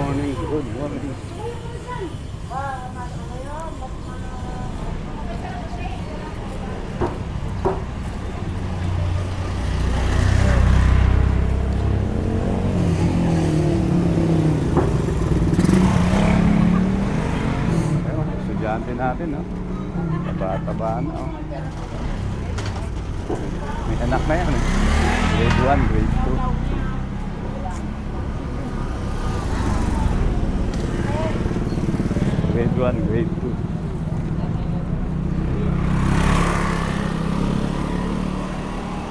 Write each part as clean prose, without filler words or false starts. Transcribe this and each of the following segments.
morning, good morning. Ayun, estudyante natin, no? Taba-taba na, oh. May anak na yan, eh. Grade 1, grade 2. Grade 1, grade 2.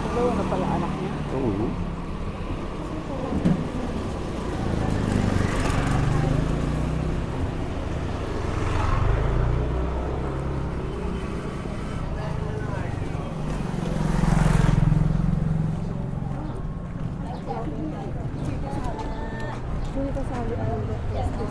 Dalawa na pala anak niya. Oo. Hindi ka sabi ang request sa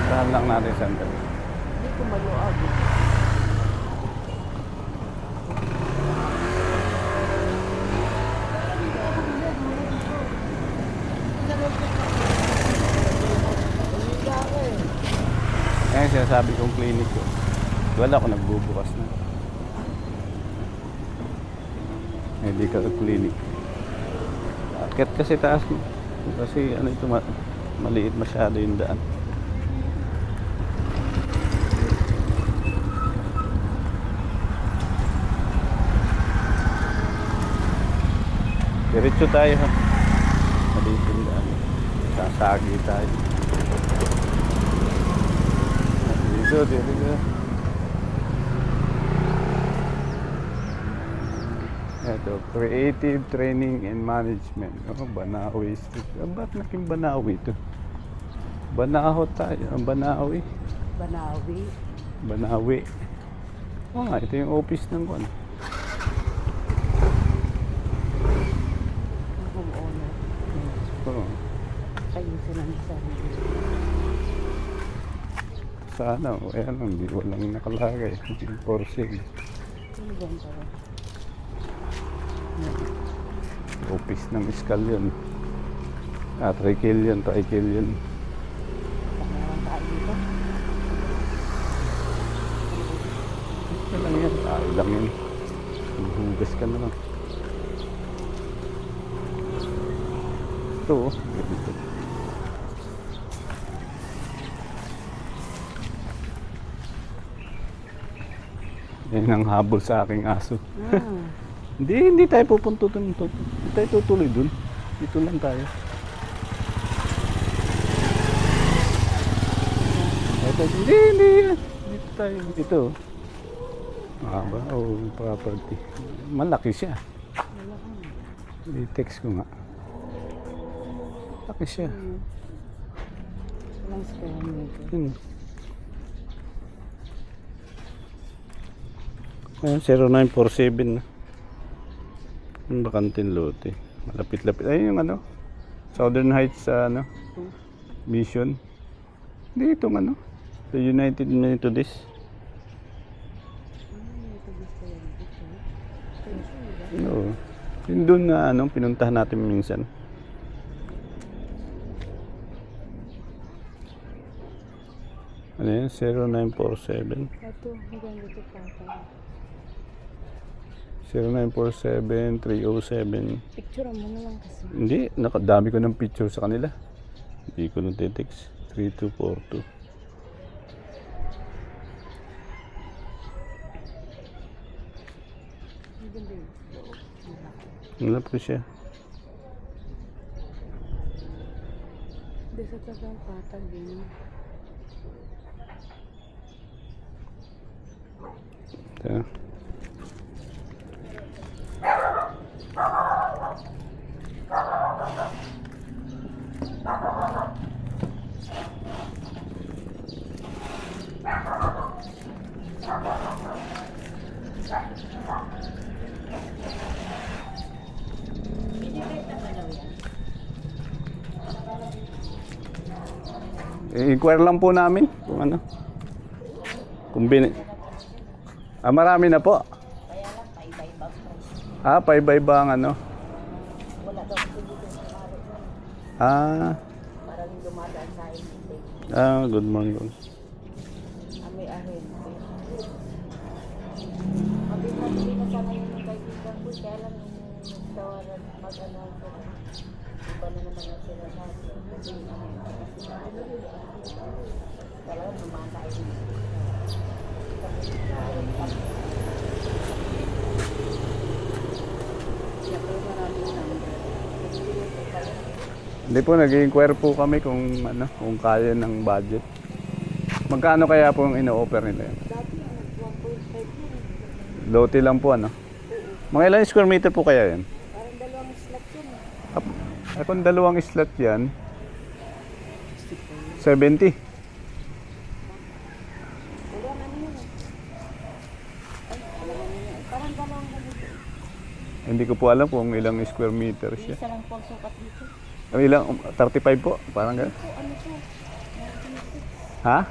Saan lang natin sandali. Hindi ko maluag. Ayan sinasabi kong clinic ko. Wala ko nagbubukas na. Medical clinic. Akit kasi taas mo. Kasi ano ito, maliit masyado yung daan. Diretso tayo, ha. Maliit yung daan. Sasagi tayo. Dito. Ito, Creative Training and Management. Oh, Banawi Street. Ba't naking Banawi ito? Banaho tayo. Banawi. Banawi. Banawi. Oo nga, ito yung office ng kwan. Ang homeowner. Oo. Kayo sila ng sarili. Sana, o ayan lang, hindi walang nakalagay. For sale. Ano ba ang tawag? Office ng Iskal yun. Trikil yun. Pangalan tayo dito. Ito lang yan. Tayo lang yun. Hugas ka na lang. Ito, oh. Ito. Yan ang habol sa aking aso. Hindi tayo pupunto dun. Hindi tayo tutuloy dun. Dito lang tayo. Hindi. Dito tayo. Ito. Mahaba. Property. Malaki siya. I-text ko nga. Malaki siya. Walang square meter. Yun. Ayan, 0947 na. Yung bakanting lote. Malapit-lapit. Ayun yung ano. Southern Heights sa ano. Mission. Hindi itong ano. The United Methodist. Oo. Yung doon na ano, pinuntahan natin minsan. Ano yan? 0947. Ito, hanggang dito pa. 0947-307. Picture mo na lang kasi. Hindi, nakadami ko ng picture sa kanila. Hindi ko nang text. 3242. Wala po siya. Hindi sa tagang patag din. Ito. I-inquire lang po namin kung ano. Kung marami na po. Paiba-iba ang ano. Parang dumadaan sa akin. Good morning. May ahin. Mabili na sana yun yung kaibigan ko, kaya lang yung nagtawaran mag-announce ko. Iba na naman ang sinasabi. Kasi talagang lumatay. Kaya po marami number. Hindi po, nag-inquire po kami kung ano, kung kaya ng budget. Magkano kaya po yung ino-offer nila yun? Dati, 1.5 yun. Lote lang po ano? Mga ilang square meter po kaya yan? Parang dalawang slot yun. Kung dalawang slot yan, 70. Wala na yun. Ay, alam mo yun. Parang dalawang ganito. Hindi ko po alam kung ilang square meters siya. Isa lang po ang sukat dito. Ilang? 35 po? Parang gano'n. So, ano to? 96. Ha?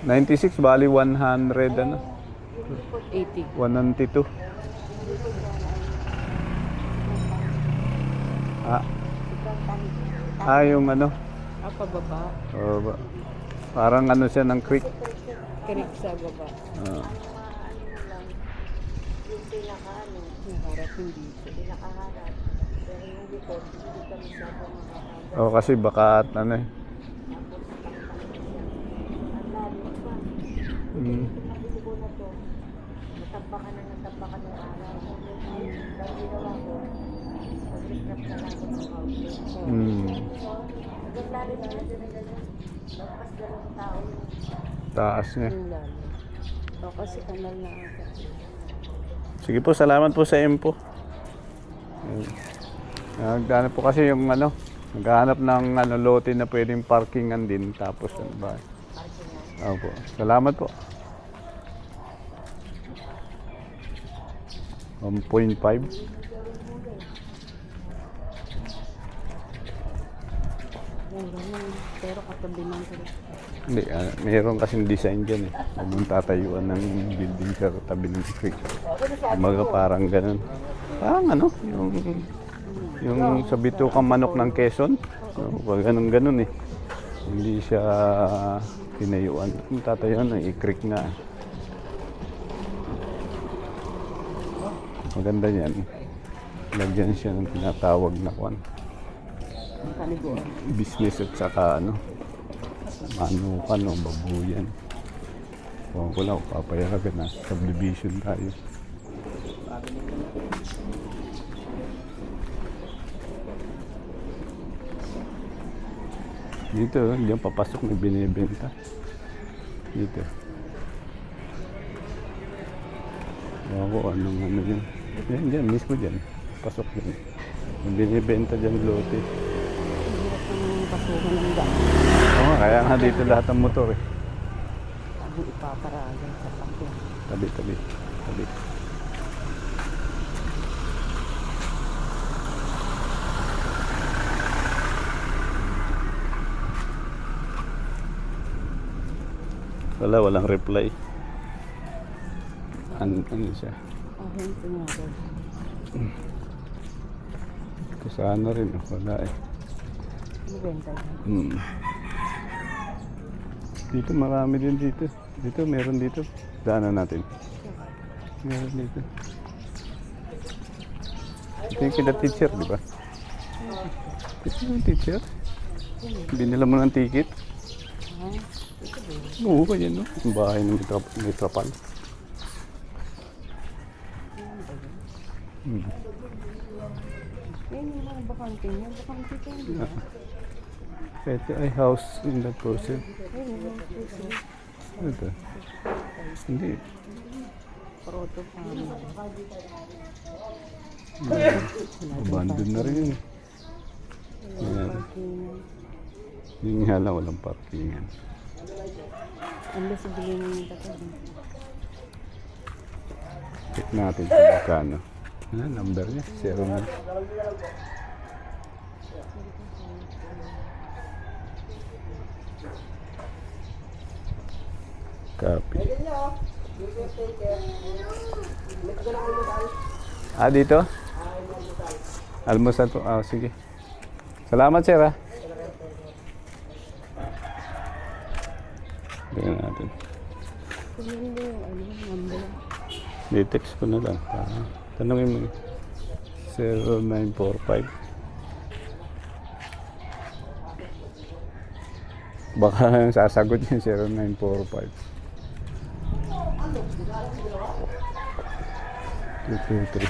96, 96 bali 100 ano? 80. 192. Yung ano? Pababa. Parang ano siya ng creek. Kirik sa baba. Ah. Yung pinaka-ano, Naharap hindi ito. pinaka-harap. Pero yung likod, hindi kami masyadong makakagod. Kasi baka ano eh. Ang lalim pa. Mm. Nabili ko na to. Natampakan ng araw. Dahil ginawa ko, mag-retrap na lang ako ng house. Mm. Hanggang lalim na natin na gano'n. Magpas dalawang tao yung Taas niya. Yung lalim. Kasi kanal na ata. Sige po, salamat po sa info. Naghanap po kasi yung ano, naghahanap ng ano, lote na pwedeng parkingan din. Tapos ano ba? Opo. Salamat po. 1.5. Mura na. Pero katabi ng ito. Hindi, mayroon kasing design dyan eh. Huwag mong tatayuan ng building sa tabi ng creek. Umaga parang ganun. Parang ano, yung sa bitukang manok ng Quezon. So, pag ganun eh. Hindi siya tinayuan. Kung tatayuan, i-creek nga. Maganda yan. Lagyan siya ng tinatawag na kwan. Kaliguan. Business at saka ano, manukan o babuyan. Kung ko lang, papayagan na. Subdivision tayo. Dito, diyan papasok na binibenta. Dito. Ewan ko anong ano yun. Yan, dyan, mismo dyan. Pasok dyan. May binibenta dyan lote. Hirap ng pasukan ng daan. Oo, kaya nga dito lahat ng motor eh. Ang ipaparagan sa pangkin. Tabi. Walang reply. Ano siya? Ahin tinagod. Ito sana rin, wala eh. Ibenta yan. Hmm. Dito marami din dito. Dito, meron dito. Daanan natin. Meron dito. Ito yung kina teacher, di ba? Ito yung teacher. Binila mo ng ticket. Oo, kaya no? Yung bahay ng Metropal. Yan yung mga bakanting yan. Bakanting ko yun. Ito ay house in the process. Ito. Hindi. Proto farm. Abandon na rin yun. Yan. Yun nga lang, walang parkingan. Unless ibigay mo yung tatay. Check natin kung magkano. Number niya, 09. Copy. Dito? Almusal po. Sige. Salamat, sir, ha. Tingnan natin. Tingnan mo yung number. I-text ko na lang. Tanungin mo. 0945. Baka sasagot niya 0945. 223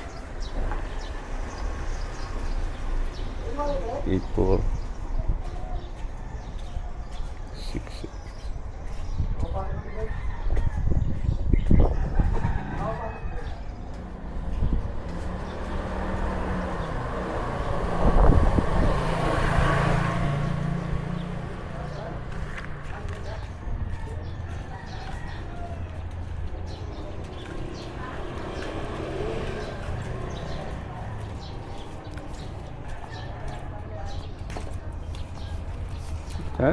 84 66.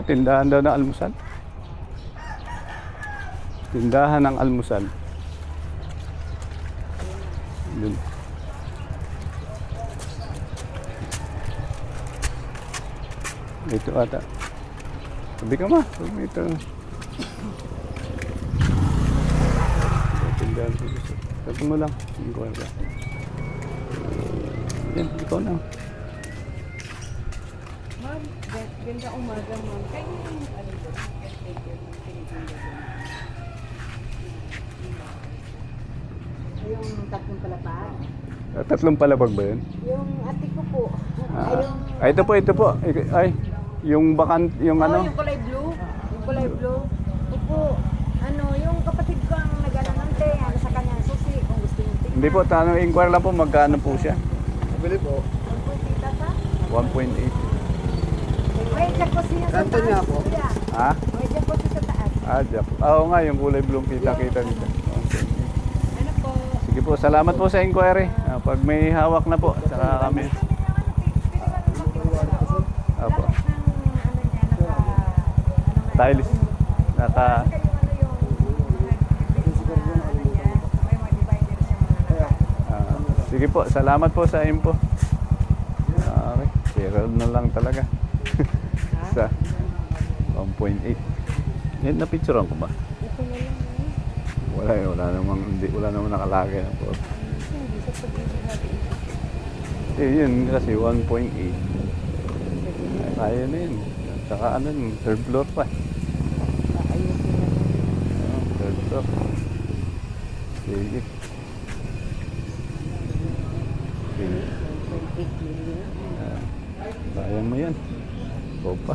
Tindahan daw ng almusal. Tindahan ng almusal. Dun. Ito ata. Sabi ka ma. Ito. Tindahan dito. Sabi mo lang. Hindi ko alam. Yan, ikaw na. Ma'am, ganda umaga, ma'am. Kayo yung ano doon? Yung tatlong palapag. Tatlong palabag ba yun? Yung ate ko po. Ito po, ito po. Ay, yung bakant, yung ano? Yung kulay blue. Yung kulay blue. Opo. Ano, yung kapatid ko ang nag-anante. Ano sa kanya susi. Kung gusto nyo tingnan. Hindi po, inquire lang po magkano po siya. Nabili po. Ang po, tita ka? 1.8. May jacuzzi niya sa Kanto taas. niya po. Kuya. Ha? May jacuzzi sa taas. Jack. Oo nga, yung kulay blue kita-kita dito. Okay. Ano po? Sige po, salamat po sa inquiry. Pag may hawak na po, saka kami. Apo. Tiles. Sige po, salamat po sa info. Okay, pero na lang talaga. Sa 1.8. Yan, na-picturean ko ba? Ito na lang. Wala namang nakalagay na po. Hindi sa pag-ibig natin. Yun kasi 1.8. Kaya na yun. Saka ano, third floor pa. Ayusin na lang. Third floor. Sige. Sige. 1.8 million. Kaya mo yan. Ikaw pa.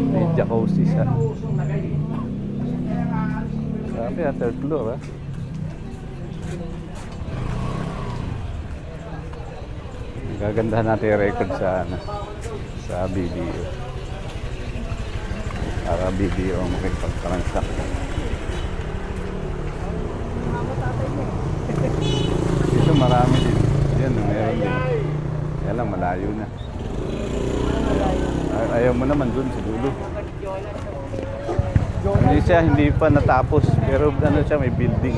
May jacuzzi sa... Sabi third floor ha. Gagandahan natin yung record sa video. Para video ang makipag-transact. Dito marami din. Yan, meron din. Kaya lang, malayo na. Ayaw mo naman dun sa dulo. Hindi siya, hindi pa natapos. Pero ano siya, may building.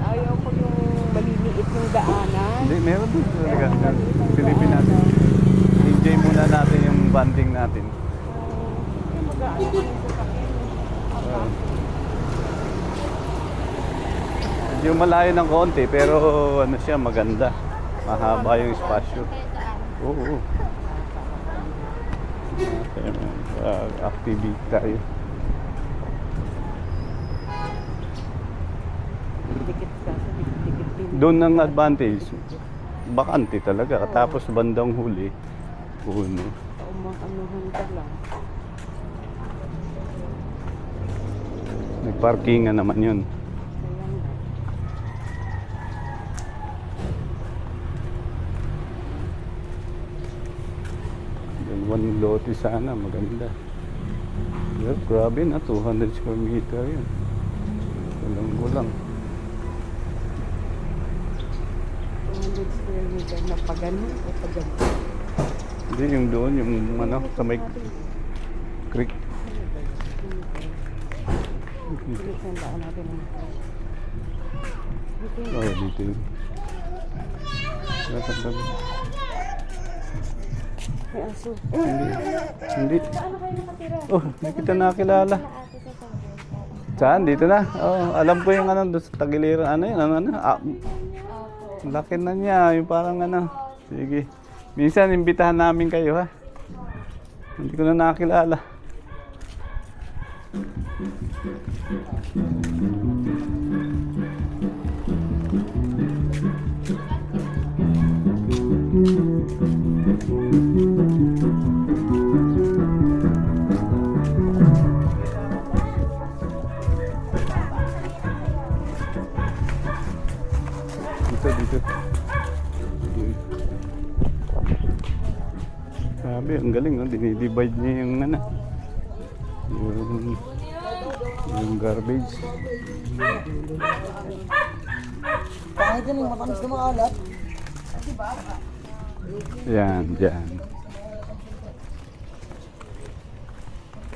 Ayaw ko yung maliliit yung daanan. Hindi, meron din talaga. Pilipinas natin. Enjoy muna natin yung banding natin. Yung malayo ng konti, pero ano siya, maganda. Mahaba yung espasyo. Oo. Activity tayo. Dikit ka sa dikit din. Doon ang advantage, bakante talaga. Tapos bandang huli, puno. Umang-anuhan ka lang. Nagparkingan naman yun. Kaya nga. One lote sana, maganda. Yeah, grabe na, 200 square meter yun. Gulang-gulang. 200 square meter na pagano o pagano. Hindi, yung doon, yung ano, sa may creek. Sinisandaan natin ang dito yun. Oh, dito yun. Natagdag. May aso. Hindi. Saan kayo nakatira? Oh, hindi kita nakilala. Ate sa sabi. Saan? Dito na? Oh, alam ko yung ano, doon sa Tagiliran. Ano yun? Ano? Ah, laki na niya. Yung parang ano. Sige. Minsan, imbitahan namin kayo, ha? Hindi ko na nakilala. Dito. Sabi, ang galing, no? Dinidivide niya yung ano. Yung garbage. Kahit yan yung matamis na maalat. Yan, dyan.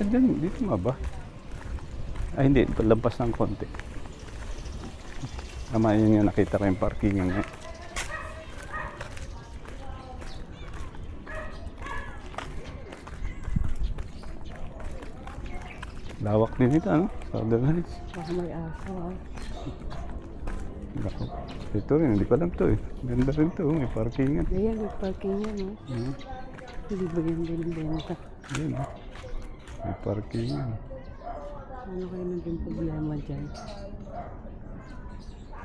Dyan, dito nga ba? Ay, hindi. Lampas ng konti. Tama yun yung nakita ko yung parking nga. Lawak din ito, ano? Southern Heights. Baka may aso. Lako. Ito rin, hindi ko alam to eh. Ganda rin to, may parkingan. Ayan, may parking yan. Hmm. Hindi ba yan din benta? Yan, oh. May parkingan. Ano kayo naging problema dyan?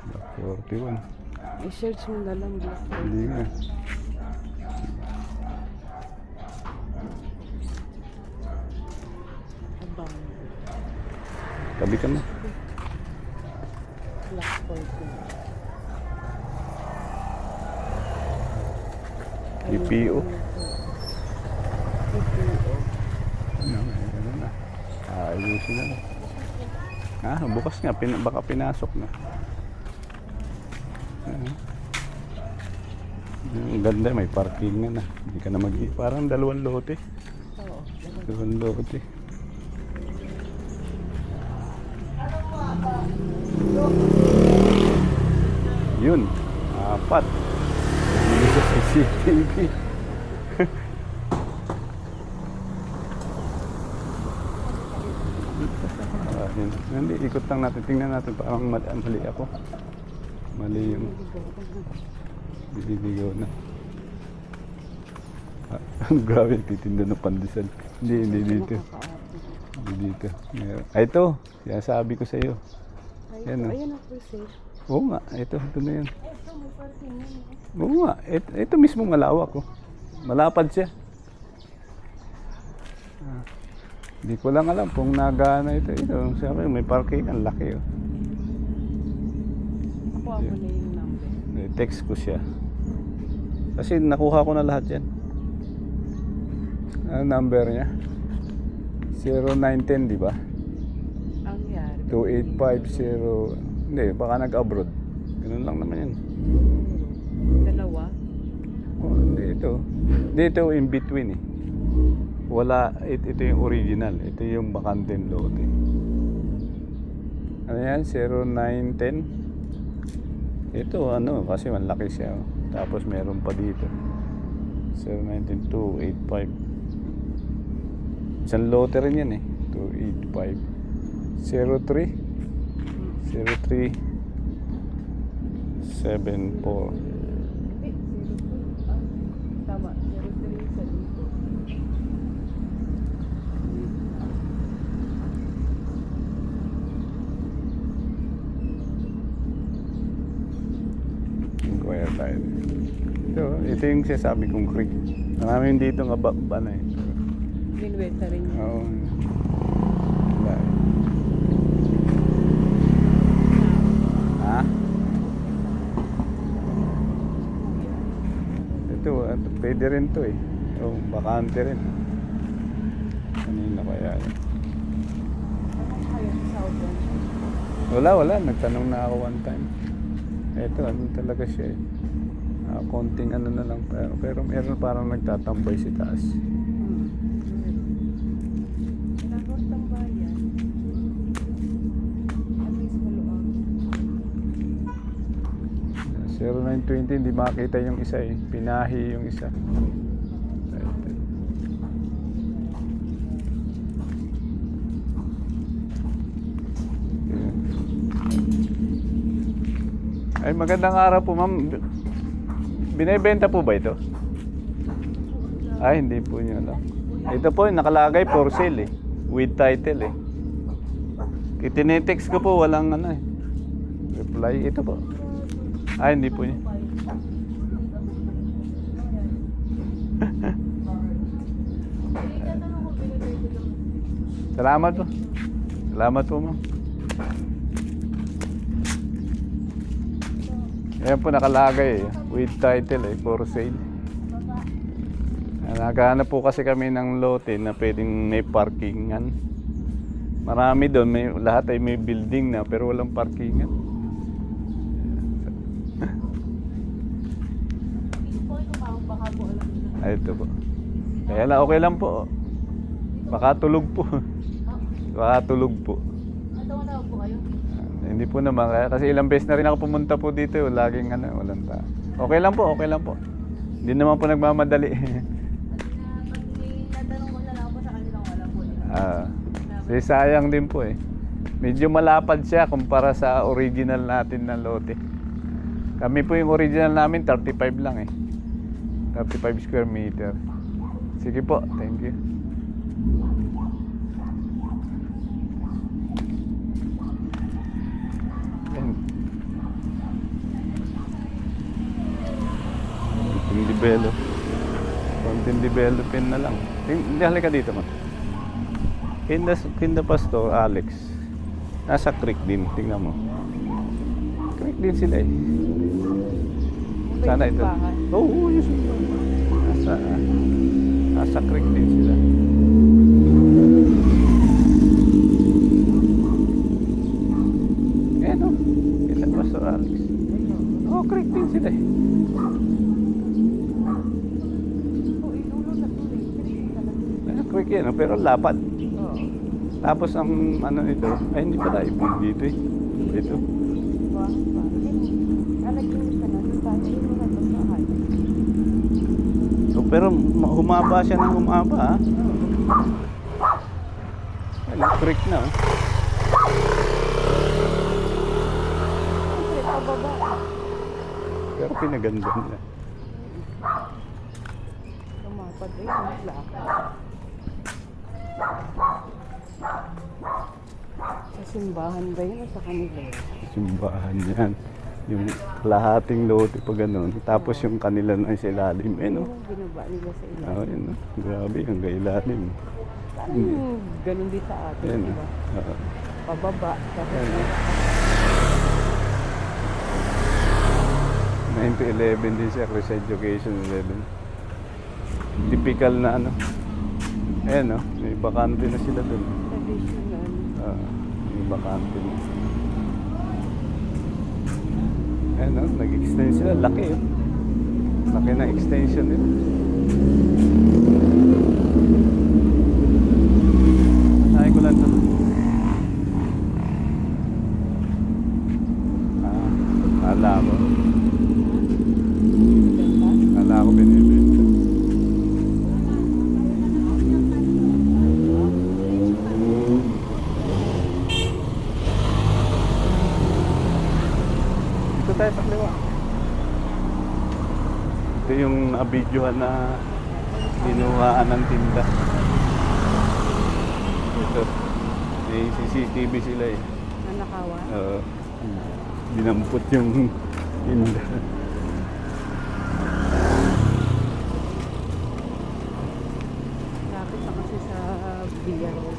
Block 41. I-search mo na lang block. Hindi nga. Abang. Tabi ka na. Block 14. EPO. EPO. Ano, ano na. Ayusin na lang. Ah, bukas nga. Baka pinasok na. Ang ganda, may parking na. Hindi ka na parang dalawang lote. Oo. Dalawang lote. Yun. 4. Hindi sa CCTV. Yun. Hindi, ikot lang natin. Tingnan natin. Parang mali ako. Mali yung bibigyo na. Grabe, titinda ng pandesal. Hindi dito. Hindi dito. Ay, ito. Sinasabi ko sa iyo. Yan, oh. Ayan ang preset. Oo nga, ito na yan. Ito, may parking yan. Oo nga, ito mismo malawak, oh. Malapad siya. Hindi ko lang alam kung nagana ito. Sabi, may parking, ang laki, oh. Nakuha mo na yung number. Text ko siya. Kasi nakuha ko na lahat yan. Ano number niya? 0910, di ba? Ang yari. 2850. Hindi, baka nag-abroad. Ganun lang naman yan. Dalawa. Oh, hindi, ito. Dito in between eh. Wala, ito yung original. Ito yung bakanteng lote. Ano yan? 0910. Ito ano, kasi malaki siya. Oh. Tapos meron pa dito. 092285. Isang lote rin yan eh. 285. 03. 0374. Tama, 03 sa dito. Inquire tayo. Ito yung sinasabi kong creek. Maraming dito nga ba na eh. Binweta rin yun. Oo. Wala eh. Ha? Ito, pwede rin to eh. Oh, bakante rin. Kanina kaya yun. Ano kayo sa Southern? Wala. Nagtanong na ako one time. Ito, ano talaga siya eh. Konting ano na lang, pero meron parang nagtatambay si taas. Nagawang tambayan. At least maluwag. 0920 hindi makita yung isa eh. Pinahi yung isa. Ay, magandang araw po, ma'am. Binebenta po ba ito? Ay, hindi po nyo alam. Ito po, nakalagay for sale eh. With title eh. Itinitext ko po, walang ano eh. Reply, ito po. Ay, hindi po niya. Salamat po. Salamat po, ma'am. Ayan po nakalagay eh. With title eh, for sale. Naghahanap po kasi kami ng lote na pwedeng may parkingan. Marami doon, lahat ay may building na pero walang parkingan. Ay, ito po. Kaya lang, okay lang po. Baka tulog po. Baka tulog po. Hindi po naman, kasi ilang beses na rin ako pumunta po dito, laging ano, walang tao. Okay lang po, okay lang po. Hindi naman po nagmamadali. Natanong ko na lang po sa kanilang wala po. Sayang din po eh. Medyo malapad siya kumpara sa original natin na lote. Kami po yung original namin, 35 lang eh. 35 square meter. Sige po, thank you. Konting developin na lang. Hindi, halika dito man. Kinda Pastor Alex. Nasa creek din, tingnan mo. Creek din sila eh. Sana ito. Oo, yung simbahan. Nasa creek din sila. Ayan o. Kinda Pastor Alex. Oo, creek din sila eh. Quick yan, pero lapad. Tapos ang ano nito, ay hindi pa tayo dito eh. Dito. So, pero humaba siya ng humaba ha. Ay, creek na oh. Pero pinaganda nila. Tumapad eh, maglakad. Sa simbahan ba yun o sa kanila? Simbahan yan. Yung lahating lote pa ganun. Tapos yung kanila na sa ilalim. Eh no? Binaba nila sa ilalim. Oo, yun no? Grabe, hanggang ilalim. Ganun din sa atin, Yan, diba? Pababa. Tapos Yan. 9 to 11 din siya, Chris Education 11. Typical na ano. Ayan no, may bakante na sila dun. traditional. May bakante na. Ayan no, nag-extend sila. Laki yun. Laki na extension nila. Masahin ko lang ito. Kala ko. Kala ko binibenta. Dito tayo sa kaliwa. Ito yung nabidyohan na dinuhaan ng tinda. Ito. May CCTV sila eh. Nanakawan? Oo. Dinampot yung tinda. Lapit na kasi sa Villarreal.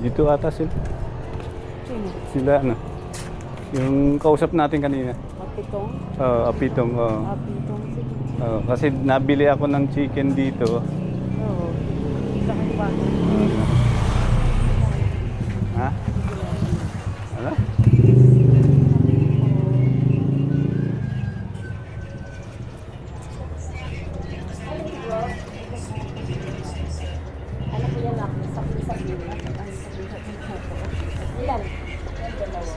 Dito ata sila. Sino? Sila ano. Yung kausap natin kanina. Kapitong? Apitong. Kapitong, sige. Kasi nabili ako ng chicken dito. Oo. Kita ko ba? Ha? Ano? Ano po yan lang? Sakin-sakin. Ilan? Yan, dalawa.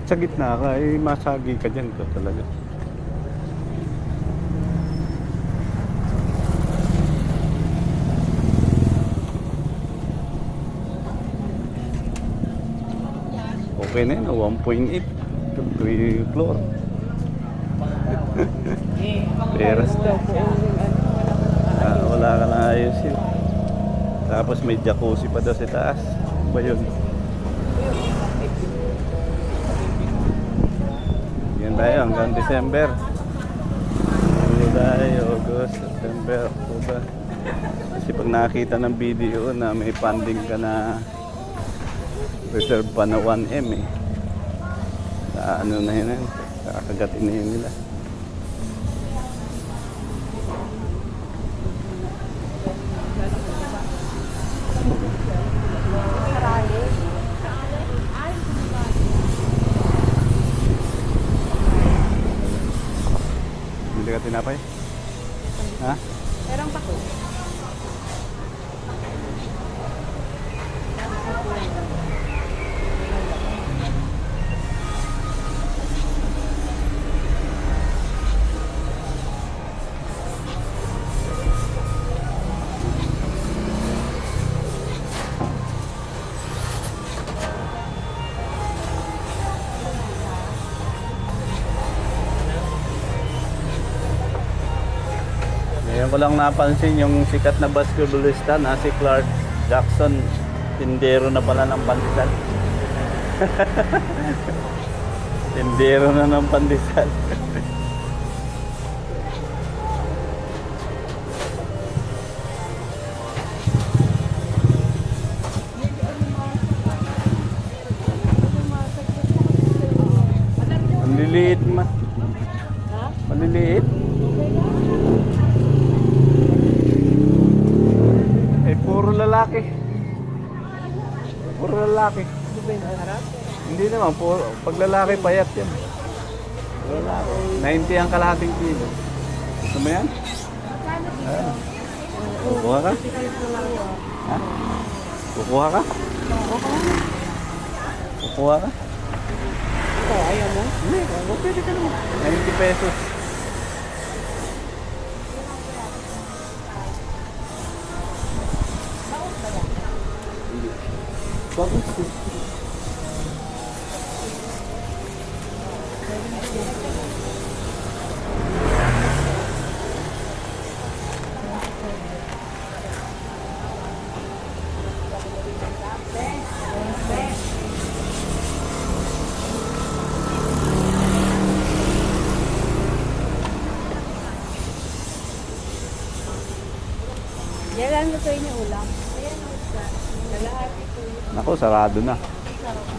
Sa gitna ka, masagi ka dyan to talaga. Okay na yun, 1.8 to 3 floor. Peras daw. Wala ka na ayusin. Tapos may jacuzzi pa daw sa taas. Ano ba yun? Yan tayo hanggang December. July, August, September, October. Kasi pag nakakita ng video na may funding ka na reserve pa na 1M eh. Ano na yun, kakagatin na yun nila. Hindi ka tinapay? Ha? Perang pa ko. Ngayon ko lang napansin yung sikat na basketballista na si Clark Jackson. Tindero na pala ng pandesal. Tindero na ng pandesal. Ang liliit ma. Ha? Maliliit. Puro lalaki. Puro lalaki. Di ba yung harap? Hindi naman, puro, pag lalaki payat yan. Lalaki. 90 ang kalahating kilo. Gusto mo yan? Kukuha ka? Ha? Kukuha ka? Kukuha ka? Ito, ayaw mo? Hindi, pwede ka naman. 90 pesos. Bagus sih. Yan lang lutuin yung ulam. Ayan, lalahati ko. Nako, sarado na. Sarap.